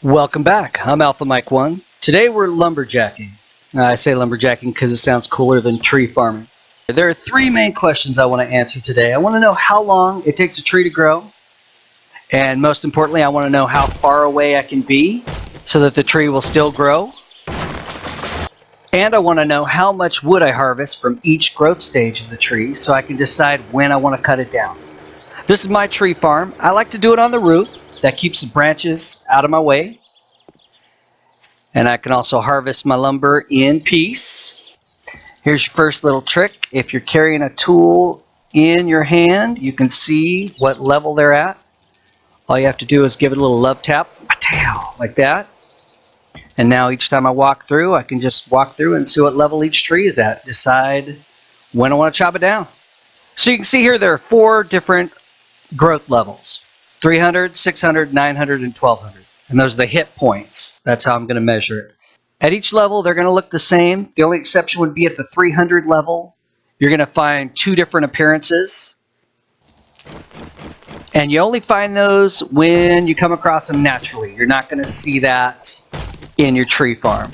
Welcome back. I'm Alpha Mike 1. Today we're lumberjacking. I say lumberjacking because it sounds cooler than tree farming. There are three main questions I want to answer today. I want to know how long it takes a tree to grow. And most importantly, I want to know how far away I can be so that the tree will still grow. And I want to know how much wood I harvest from each growth stage of the tree so I can decide when I want to cut it down. This is my tree farm. I like to do it on the roof. That keeps the branches out of my way. And I can also harvest my lumber in peace. Here's your first little trick. If you're carrying a tool in your hand, you can see what level they're at. All you have to do is give it a little love tap, like that. And now each time I walk through, I can just walk through and see what level each tree is at. Decide when I want to chop it down. So you can see here there are 4 different growth levels. 300, 600, 900, and 1200. And those are the hit points. That's how I'm going to measure it. At each level, they're going to look the same. The only exception would be at the 300 level. You're going to find 2 different appearances. And you only find those when you come across them naturally. You're not going to see that in your tree farm.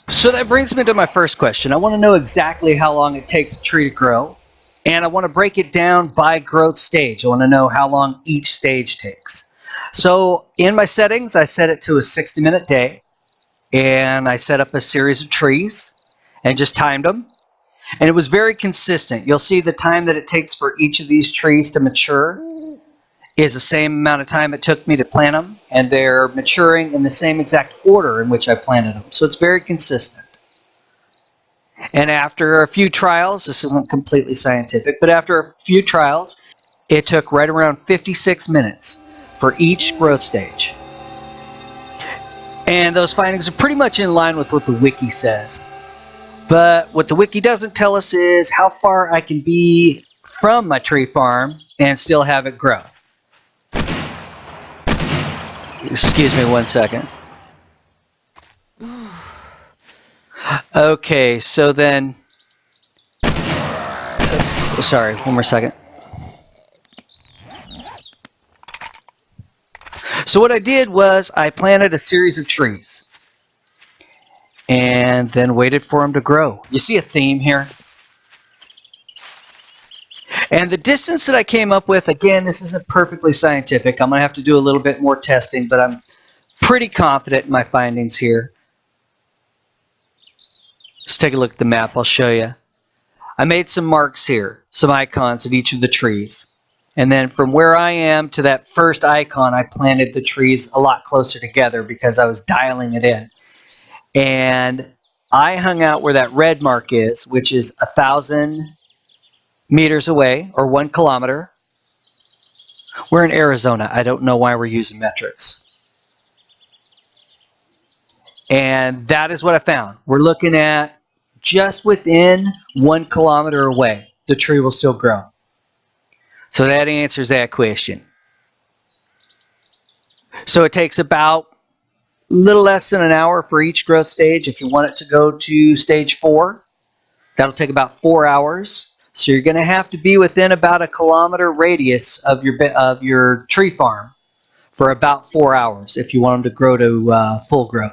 So that brings me to my first question. I want to know exactly how long it takes a tree to grow, and I want to break it down by growth stage. I want to know how long each stage takes. So in my settings, I set it to a 60-minute day, and I set up a series of trees and just timed them, and it was very consistent. You'll see the time that it takes for each of these trees to mature is the same amount of time it took me to plant them, and they're maturing in the same exact order in which I planted them. So it's very consistent. And after a few trials, this isn't completely scientific, but after a few trials, it took right around 56 minutes for each growth stage. And those findings are pretty much in line with what the wiki says. But what the wiki doesn't tell us is how far I can be from my tree farm and still have it grow. Excuse me 1 second. Okay, so then... sorry, 1 more second. So what I did was I planted a series of trees. And then waited for them to grow. You see a theme here? And the distance that I came up with, again, this isn't perfectly scientific. I'm going to have to do a little bit more testing, but I'm pretty confident in my findings here. Let's take a look at the map. I'll show you. I made some marks here, some icons at each of the trees. And then from where I am to that first icon, I planted the trees a lot closer together because I was dialing it in. And I hung out where that red mark is, which is 1,000 meters away, or 1 kilometer. We're in Arizona. I don't know why we're using metrics. And that is what I found. We're looking at just within 1 kilometer away, the tree will still grow. So that answers that question. So it takes about a little less than an hour for each growth stage. If you want it to go to stage 4, that'll take about 4 hours. So you're going to have to be within about a kilometer radius of your tree farm for about 4 hours if you want them to grow to full growth.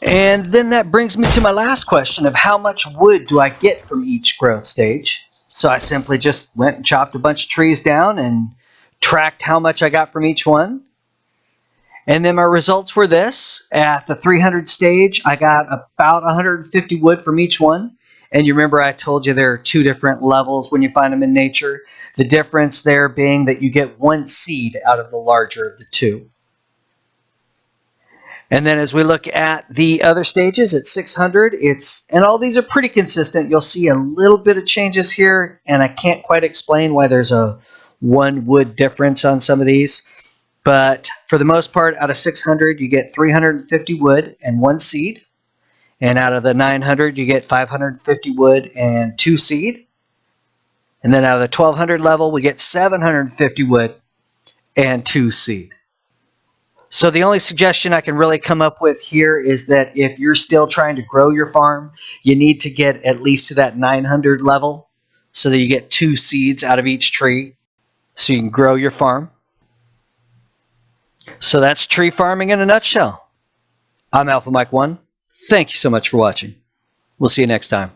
And then that brings me to my last question of how much wood do I get from each growth stage? So I simply just went and chopped a bunch of trees down and tracked how much I got from each one. And then my results were this. At the 300 stage, I got about 150 wood from each one. And you remember I told you there are 2 different levels when you find them in nature. The difference there being that you get 1 seed out of the larger of the 2. And then as we look at the other stages at 600, and all these are pretty consistent. You'll see a little bit of changes here, and I can't quite explain why there's a 1 wood difference on some of these. But for the most part, out of 600, you get 350 wood and 1 seed. And out of the 900, you get 550 wood and 2 seed. And then out of the 1200 level, we get 750 wood and 2 seed. So the only suggestion I can really come up with here is that if you're still trying to grow your farm, you need to get at least to that 900 level so that you get 2 seeds out of each tree so you can grow your farm. So that's tree farming in a nutshell. I'm Alpha Mike 1. Thank you so much for watching. We'll see you next time.